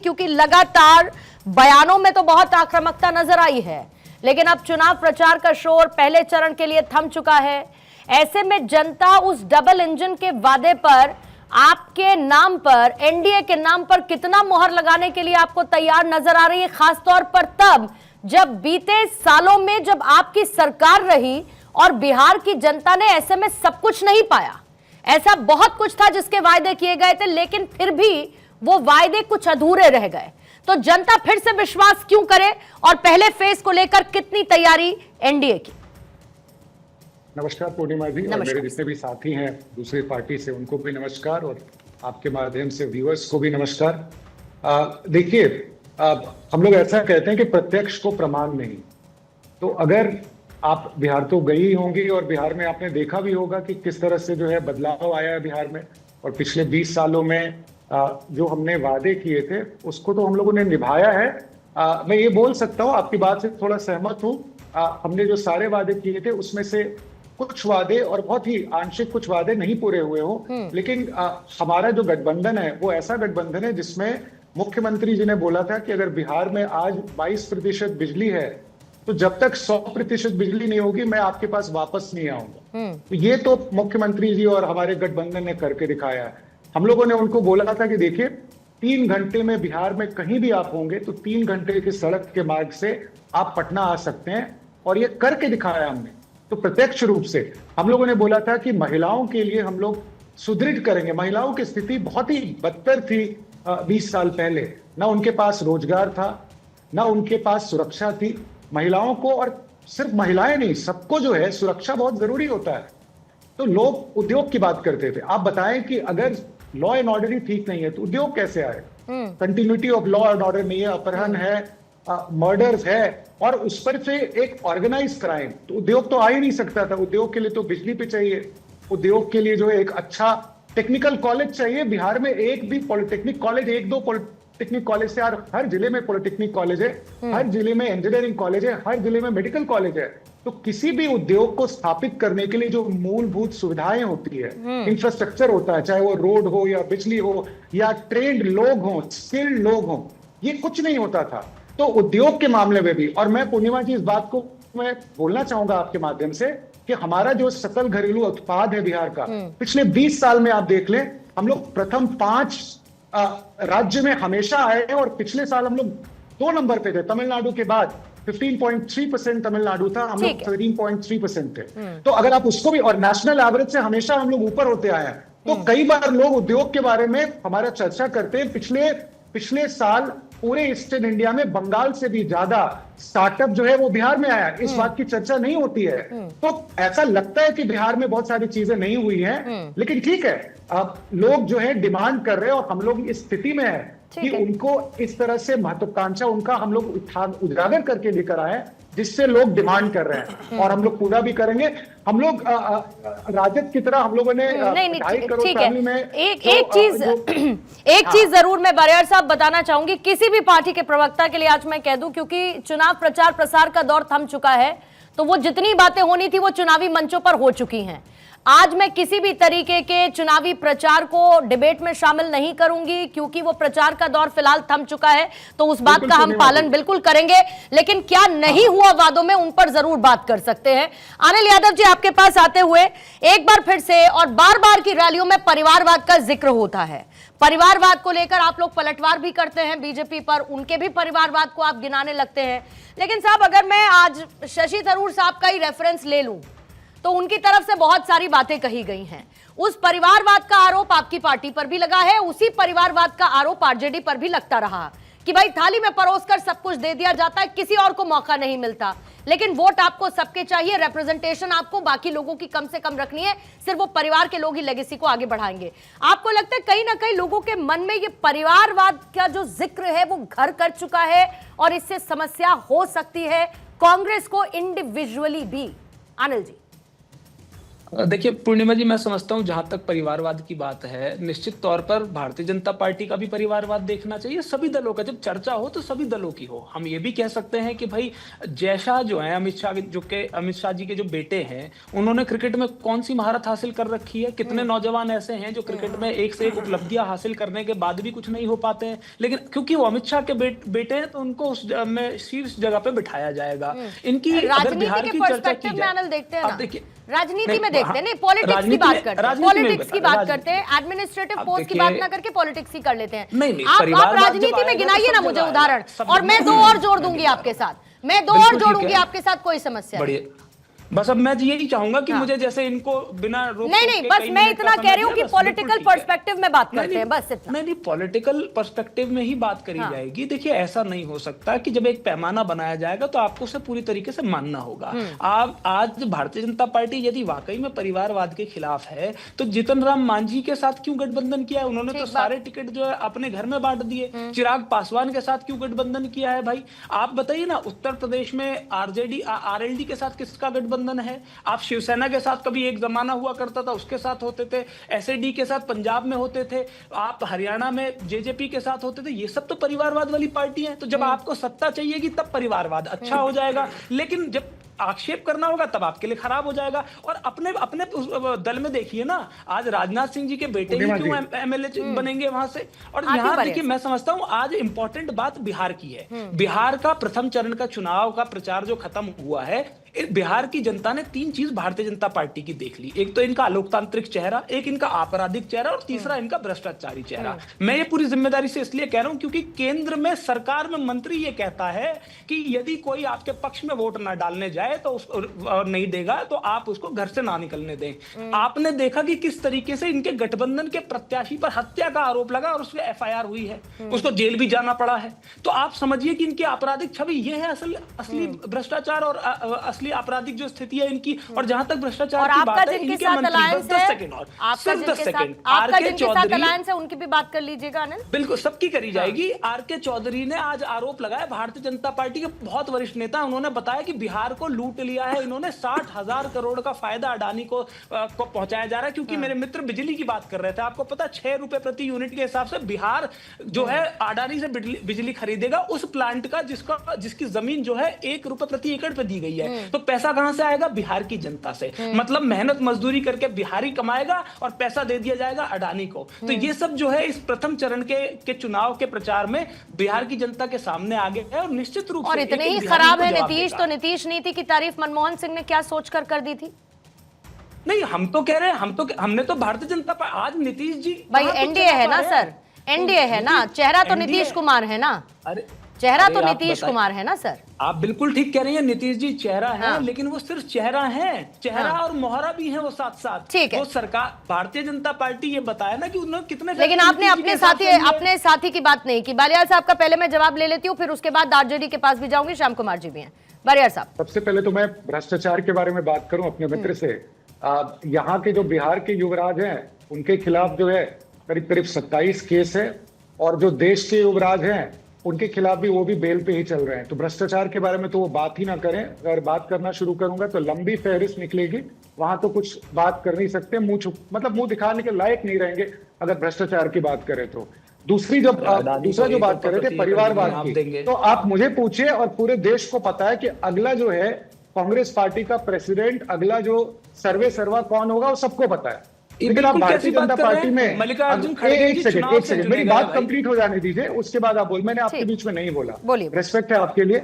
क्योंकि लगातार बयानों में तो बहुत आक्रामकता नजर आई है, लेकिन अब चुनाव प्रचार का शोर पहले चरण के लिए थम चुका है। ऐसे में जनता उस डबल इंजन के वादे पर, आपके नाम पर, एनडीए के नाम पर कितना मोहर लगाने के लिए आपको तैयार नजर आ रही है, खासतौर पर तब जब बीते सालों में जब आपकी सरकार रही और बिहार की जनता ने ऐसे में सब कुछ नहीं पाया। ऐसा बहुत कुछ था जिसके वायदे किए गए थे, लेकिन फिर भी वो वायदे कुछ अधूरे रह गए। तो जनता फिर से विश्वास क्यों करे और पहले फेज को लेकर कितनी तैयारी एनडीए की? नमस्कार पूर्णिमा जी, और मेरे जितने भी साथी हैं दूसरी पार्टी से उनको भी नमस्कार, और आपके माध्यम से व्यूअर्स को भी नमस्कार। देखिए, हम लोग ऐसा कहते हैं कि प्रत्यक्ष को प्रमाण नहीं। तो अगर आप बिहार तो गई ही होंगी और बिहार में आपने देखा भी होगा कि किस तरह से जो है बदलाव आया है बिहार में, और पिछले 20 सालों में जो हमने वादे किए थे उसको तो हम लोगों ने निभाया है। मैं ये बोल सकता हूँ, आपकी बात से थोड़ा सहमत हूँ। हमने जो सारे वादे किए थे उसमें से कुछ वादे, और बहुत ही आंशिक कुछ वादे नहीं पूरे हुए हो, लेकिन हमारा जो गठबंधन है वो ऐसा गठबंधन है जिसमें मुख्यमंत्री जी ने बोला था कि अगर बिहार में आज 22% बिजली है तो जब तक 100% बिजली नहीं होगी मैं आपके पास वापस नहीं आऊंगा। तो ये तो मुख्यमंत्री जी और हमारे गठबंधन ने करके दिखाया है। हम लोगों ने उनको बोला था कि देखिए, 3 घंटे में बिहार में कहीं भी आप होंगे तो 3 घंटे की सड़क के मार्ग से आप पटना आ सकते हैं, और ये करके दिखाया हमने। तो प्रत्यक्ष रूप से हम लोगों ने बोला था कि महिलाओं के लिए हम लोग सुदृढ़ करेंगे। महिलाओं की स्थिति बहुत ही बदतर थी 20 साल पहले। ना उनके पास रोजगार था, ना उनके पास सुरक्षा थी। महिलाओं को, और सिर्फ महिलाएं नहीं, सबको जो है सुरक्षा बहुत जरूरी होता है। तो लोग उद्योग की बात करते थे। आप बताएं कि अगर लॉ एंड ऑर्डर ही ठीक नहीं है तो उद्योग कैसे आए? Continuity of law and order नहीं है, अपहरण है, मर्डर्स है, और उस पर से एक ऑर्गेनाइज क्राइम, तो उद्योग तो आ ही नहीं सकता था। उद्योग के लिए तो बिजली पे चाहिए, उद्योग के लिए जो है एक अच्छा टेक्निकल कॉलेज चाहिए। बिहार में एक भी पॉलिटेक्निक कॉलेज, 1-2 पॉलिटेक्निक कॉलेज से, हर जिले में पॉलिटेक्निक कॉलेज है, हर जिले में इंजीनियरिंग कॉलेज है, हर जिले में मेडिकल कॉलेज है। तो किसी भी उद्योग को स्थापित करने के लिए जो मूलभूत सुविधाएं होती है, इंफ्रास्ट्रक्चर होता है, चाहे वो रोड हो या बिजली हो या ट्रेंड लोग हो, स्किल्ड लोग हो, ये कुछ नहीं होता था। तो उद्योग के मामले में भी, और मैं पूर्णिमा जी इस बात को मैं बोलना चाहूंगा आपके माध्यम से कि हमारा जो सकल घरेलू उत्पाद है बिहार का, पिछले 20 साल में आप देख लें, हम लोग प्रथम 5 राज्य में हमेशा आए, और पिछले साल हम लोग 2 नंबर पे थे। तमिलनाडु के बाद 15.3% तमिलनाडु था, हम लोग 13.3% थे। तो अगर आप उसको भी, और नेशनल एवरेज से हमेशा हम लोग ऊपर होते आए हैं। तो कई बार लोग उद्योग के बारे में हमारा चर्चा करते हैं। पिछले साल पूरे ईस्टर्न इंडिया में बंगाल से भी ज्यादा स्टार्टअप जो है वो बिहार में आया। इस बात की चर्चा नहीं होती है। तो ऐसा लगता है कि बिहार में बहुत सारी चीजें नहीं हुई हैं, लेकिन ठीक है, अब लोग जो है डिमांड कर रहे हैं, और हम लोग इस स्थिति में है कि उनको इस तरह से महत्वाकांक्षा उनका हम लोग उजागर करके लेकर आए जिससे लोग डिमांड कर रहे हैं, और हम लोग पूरा भी करेंगे। हम लोग राजद की तरह हम लोगों ने 2.5 करोड़ फैमिली में एक चीज जरूर मैं बरियार साहब बताना चाहूंगी, किसी भी पार्टी के प्रवक्ता के लिए आज मैं कह दूं, क्योंकि चुनाव प्रचार प्रसार का दौर थम चुका है, तो वो जितनी बातें होनी थी वो चुनावी मंचों पर हो चुकी हैं। आज मैं किसी भी तरीके के चुनावी प्रचार को डिबेट में शामिल नहीं करूंगी, क्योंकि वो प्रचार का दौर फिलहाल थम चुका है, तो उस बात का हम पालन बिल्कुल करेंगे। लेकिन क्या नहीं हुआ वादों में, उन पर जरूर बात कर सकते हैं। अनिल यादव जी, आपके पास आते हुए एक बार फिर से, और बार बार की रैलियों में परिवारवाद का जिक्र होता है। परिवारवाद को लेकर आप लोग पलटवार भी करते हैं बीजेपी पर, उनके भी परिवारवाद को आप गिनाने लगते हैं। लेकिन साहब, अगर मैं आज शशि थरूर साहब का ही रेफरेंस ले लूं तो उनकी तरफ से बहुत सारी बातें कही गई हैं। उस परिवारवाद का आरोप आपकी पार्टी पर भी लगा है, उसी परिवारवाद का आरोप आरजेडी पर भी लगता रहा कि भाई थाली में परोसकर सब कुछ दे दिया जाता है, किसी और को मौका नहीं मिलता। लेकिन वोट आपको सबके चाहिए, रिप्रेजेंटेशन आपको बाकी लोगों की कम से कम रखनी है, सिर्फ वो परिवार के लोग ही लेगेसी को आगे बढ़ाएंगे। आपको लगता है कहीं ना कहीं लोगों के मन में ये परिवारवाद का जो जिक्र है वो घर कर चुका है, और इससे समस्या हो सकती है कांग्रेस को इंडिविजुअली भी? अनिल जी। देखिए पूर्णिमा जी, मैं समझता हूं जहां तक परिवारवाद की बात है, निश्चित तौर पर भारतीय जनता पार्टी का भी परिवारवाद देखना चाहिए। सभी दलों का जब चर्चा हो तो सभी दलों की हो। हम ये भी कह सकते हैं कि भाई जैसा जो है अमित शाह जी के जो बेटे हैं, उन्होंने क्रिकेट में कौन सी महारत हासिल कर रखी है। कितने नौजवान ऐसे हैं जो क्रिकेट में एक से एक उपलब्धियां हासिल करने के बाद भी कुछ नहीं हो पाते हैं, लेकिन क्योंकि वो अमित शाह के बेटे हैं तो उनको उस में शीर्ष जगह पे बिठाया जाएगा। इनकी अगर बिहार की चर्चा की जाए, देखते हैं, देखिए राजनीति में देखते हैं, नहीं पॉलिटिक्स की बात करते हैं, पॉलिटिक्स की बात करते हैं, एडमिनिस्ट्रेटिव पोस्ट की बात ना करके पॉलिटिक्स की कर लेते हैं। नहीं, आप राजनीति में गिनाइए ना मुझे उदाहरण, और मैं दो और जोड़ दूंगी आपके साथ, मैं दो और जोड़ूंगी आपके साथ, कोई समस्या नहीं। बस अब मैं यही चाहूंगा कि मुझे जैसे इनको बिना रोक नहीं, बस मैं इतना कह रही हूँ कि पॉलिटिकल पर्सपेक्टिव में बात करते हैं, बस इतना। नहीं, पॉलिटिकल पर्सपेक्टिव में ही बात करी जाएगी। देखिए ऐसा नहीं हो सकता कि जब एक पैमाना बनाया जाएगा तो आपको उसे पूरी तरीके से मानना होगा। आप आज भारतीय जनता पार्टी यदि वाकई में परिवारवाद के खिलाफ है तो जीतन राम मांझी के साथ क्यों गठबंधन किया है? उन्होंने तो सारे टिकट जो है अपने घर में बांट दिए। चिराग पासवान के साथ क्यों गठबंधन किया है भाई? आप बताइए ना, उत्तर प्रदेश में आरएलडी के साथ किसका गठबंधन है? आप शिवसेना के साथ कभी एक जमाना हुआ करता था, उसके साथ होते थे। एसएडी के साथ पंजाब में होते थे, आप हरियाणा में जेजेपी के साथ होते थे। ये सब तो परिवारवाद वाली पार्टी है। तो जब आपको सत्ता चाहिएगी तब परिवारवाद अच्छा हो जाएगा, लेकिन जब आक्षेप करना होगा तब आपके लिए खराब हो जाएगा। और अपने अपने दल में देखिए ना, आज राजनाथ सिंह जी के बेटे ही क्यों एमएलए बनेंगे वहां से। और यहाँ देखिए, मैं समझता हूँ आज इंपॉर्टेंट बात बिहार की है। बिहार का प्रथम चरण का चुनाव का प्रचार जो खत्म हुआ है, बिहार की जनता ने तीन चीज भारतीय जनता पार्टी की देख ली। एक तो इनका अलोकतांत्रिक चेहरा, एक इनका आपराधिक चेहरा, और तीसरा इनका भ्रष्टाचारी चेहरा। मैं ये पूरी जिम्मेदारी से इसलिए कह रहा हूं क्योंकि केंद्र में सरकार में मंत्री ये कहता है कि यदि कोई आपके पक्ष में वोट ना डालने जाए तो और नहीं देगा तो आप उसको घर से ना निकलने दें। आपने देखा कि किस तरीके से इनके गठबंधन के प्रत्याशी पर हत्या का आरोप लगा और उसमें एफआईआर हुई है, उसको जेल भी जाना पड़ा है। तो आप समझिए कि इनकी आपराधिक छवि ये है, असली भ्रष्टाचार और असली आपराधिक जो स्थिति है इनकी। और जहां तक भ्रष्टाचार की बात है, इनके मंत्री 10 सेकंड और सिर्फ 10 सेकंड आरके चौधरी, उनकी भी बात कर लीजिएगा आनंद। बिल्कुल सबकी करी जाएगी। आरके चौधरी ने आज आरोप लगाया, भारतीय जनता पार्टी के बहुत वरिष्ठ नेता, उन्होंने बताया कि बिहार को लूट लिया है इन्होंने। 60,000 करोड़ का फायदा अडानी को पहुंचाया जा रहा है। क्योंकि मेरे मित्र बिजली की बात कर रहे थे, आपको पता 6 रुपए प्रति यूनिट के हिसाब से बिहार जो है अडानी से बिजली खरीदेगा, उस प्लांट का जिसकी जमीन जो है 1 रुपए प्रति एकड़ पे दी गई है। तो पैसा कहां से आएगा? बिहार की जनता से। मतलब मेहनत मजदूरी करके बिहारी कमाएगा और पैसा दे दिया जाएगा अडानी को। तो ये सब जो है इस प्रथम चरण के चुनाव के प्रचार में बिहार की जनता के सामने आ गया है। और निश्चित रूप से और इतने ही खराब है नीतीश, तो नीतीश नीति की तारीफ मनमोहन सिंह ने क्या सोचकर कर दी थी? नहीं, हम तो कह रहे हैं, हमने तो भारतीय जनता पार्टी, आज नीतीश जी भाई एनडीए है ना सर, एनडीए है ना, चेहरा तो नीतीश कुमार है ना। अरे चेहरा तो नीतीश कुमार है ना सर। आप बिल्कुल ठीक कह रही हैं, नीतीश जी चेहरा है, लेकिन वो सिर्फ चेहरा है, चेहरा और मोहरा भी है वो साथ साथ। ठीक है, वो सरकार भारतीय जनता पार्टी ये बताया ना कि उन्होंने कितने, लेकिन आपने अपने साथी की बात नहीं की। बालियाल साहब का पहले मैं जवाब ले लेती हूँ, फिर उसके बाद आरजेडी के पास भी जाऊंगी, श्याम कुमार जी भी हैं। बालियाल साहब, सबसे पहले तो मैं भ्रष्टाचार के बारे में बात करूं अपने मित्र से। यहाँ के जो बिहार के युवराज हैं उनके खिलाफ जो है करीब करीब 27 केस है, और जो देश के युवराज हैं उनके खिलाफ भी वो भी बेल पे ही चल रहे हैं। तो भ्रष्टाचार के बारे में तो वो बात ही ना करें। अगर बात करना शुरू करूंगा तो लंबी फहरिस्त निकलेगी, वहां तो कुछ बात कर नहीं सकते, मुंह दिखाने के लायक नहीं रहेंगे अगर भ्रष्टाचार की बात करें तो। दूसरा जो बात कर रहे थे परिवारवाद की, तो आप मुझे पूछिए और पूरे देश को पता है कि अगला जो है कांग्रेस पार्टी का प्रेसिडेंट, अगला जो सर्वे सर्वा कौन होगा वो सबको पता है। लेकिन आप भारतीय जनता पार्टी में एक सेकंड मेरी बात कंप्लीट हो जाने दीजिए, उसके बाद आप बोल। मैंने आपके बीच में नहीं बोला, रेस्पेक्ट है आपके लिए।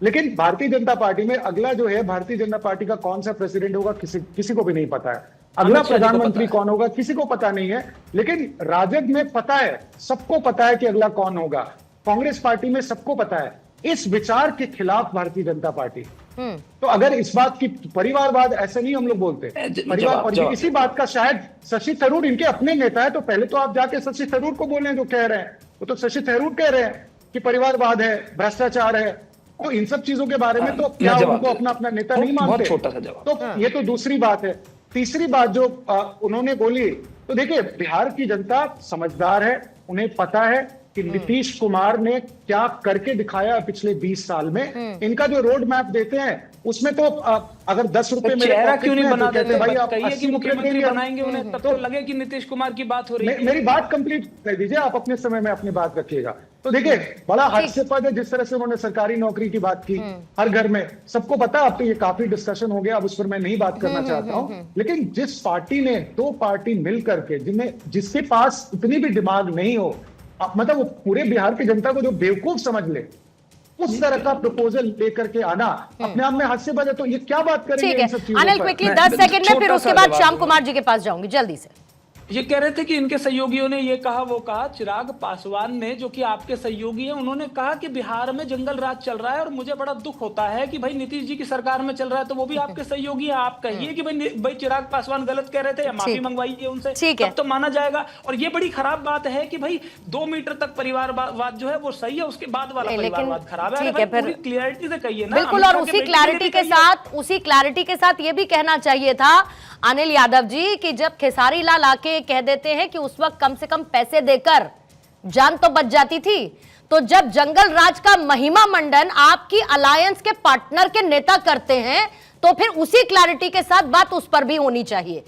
लेकिन भारतीय जनता पार्टी में अगला जो है, भारतीय जनता पार्टी का कौन सा प्रेसिडेंट होगा किसी को भी नहीं पता है। अगला प्रधानमंत्री कौन होगा किसी को पता नहीं है। लेकिन राजद में पता है, सबको पता है कि अगला कौन होगा। कांग्रेस पार्टी में सबको पता है। इस विचार के खिलाफ भारतीय जनता पार्टी। तो अगर इस बात की परिवारवाद, ऐसे नहीं हम लोग बोलते परिवार, और इसी बात का शायद शशि थरूर इनके अपने नेता है, तो पहले तो आप जाके शशि थरूर को बोलें जो कह रहे हैं। वो तो शशि थरूर कह रहे हैं कि परिवारवाद है, भ्रष्टाचार है। तो इन सब चीजों के बारे में तो क्या उनको अपना नेता नहीं मानते? छोटा सा जवाब। तो ये तो दूसरी बात है। तीसरी बात जो उन्होंने बोली, तो देखिए बिहार की जनता समझदार है, उन्हें पता है कि नीतीश कुमार ने क्या करके दिखाया पिछले 20 साल में। इनका जो रोड मैप देते हैं उसमें तो अगर 10 रुपए मेरे चेहरा पॉकेट क्यों नहीं में है, बना तो कहते देते? भाई आप कहिए 80 कि रुपए मुख्यमंत्री देंगे। बनाएंगे उन्हें, तब तो लगे कि नीतीश कुमार की बात हो रही है। मेरी बात कंप्लीट कर दीजिए, आप अपने समय में अपनी बात रखिएगा। तो देखिए बड़ा हास्यास्पद है जिस तरह से उन्होंने सरकारी नौकरी की बात की, हर घर में सबको पता। अब तो ये काफी डिस्कशन हो गया, अब उस पर मैं नहीं बात करना चाहता हूं। लेकिन जिस पार्टी ने, दो पार्टी मिल करके, जिसके पास इतनी भी दिमाग नहीं हो, मतलब वो पूरे बिहार की जनता को जो बेवकूफ समझ ले, उस तरह का प्रपोजल लेकर के आना अपने आप में हास्यास्पद है। तो ये क्या बात करेंगे ठीक इन सब है चीजों अनिल, पर? क्विकली 10 सेकंड में, फिर छोटा उसके सा बाद जवाब श्याम दूंगा। कुमार जी के पास जाऊंगी, जल्दी से। ये कह रहे थे कि इनके सहयोगियों ने ये कहा वो कहा। चिराग पासवान ने, जो कि आपके सहयोगी हैं, उन्होंने कहा कि बिहार में जंगल राज चल रहा है और मुझे बड़ा दुख होता है कि भाई नीतीश जी की सरकार में चल रहा है, तो वो भी आपके सहयोगी हैं। आप कहिए कि भाई चिराग पासवान गलत कह रहे थे या माफी ठीक। मंगवाइए उनसे, ठीक है। तब तो माना जाएगा। और ये बड़ी खराब बात है कि भाई 2 मीटर तक परिवारवाद जो है वो सही है, उसके बाद वाला लेकिन परिवारवाद खराब है। ठीक अरे है, भाई फिर पूरी क्लियरिटी से कहिए ना। बिल्कुल, अमित और शाह उसी के बेटे के क्लैरिटी लिए के कहिए। साथ, उसी क्लैरिटी के साथ ये भी कहना चाहिए था अनिल यादव जी कि जब खेसारी लाल आके कह देते हैं कि उस वक्त कम से कम पैसे देकर जान तो बच जाती थी, तो जब जंगल राज का महिमा मंडन आपकी अलायंस के पार्टनर के नेता करते हैं, तो फिर उसी क्लैरिटी के साथ बात उस पर भी होनी चाहिए।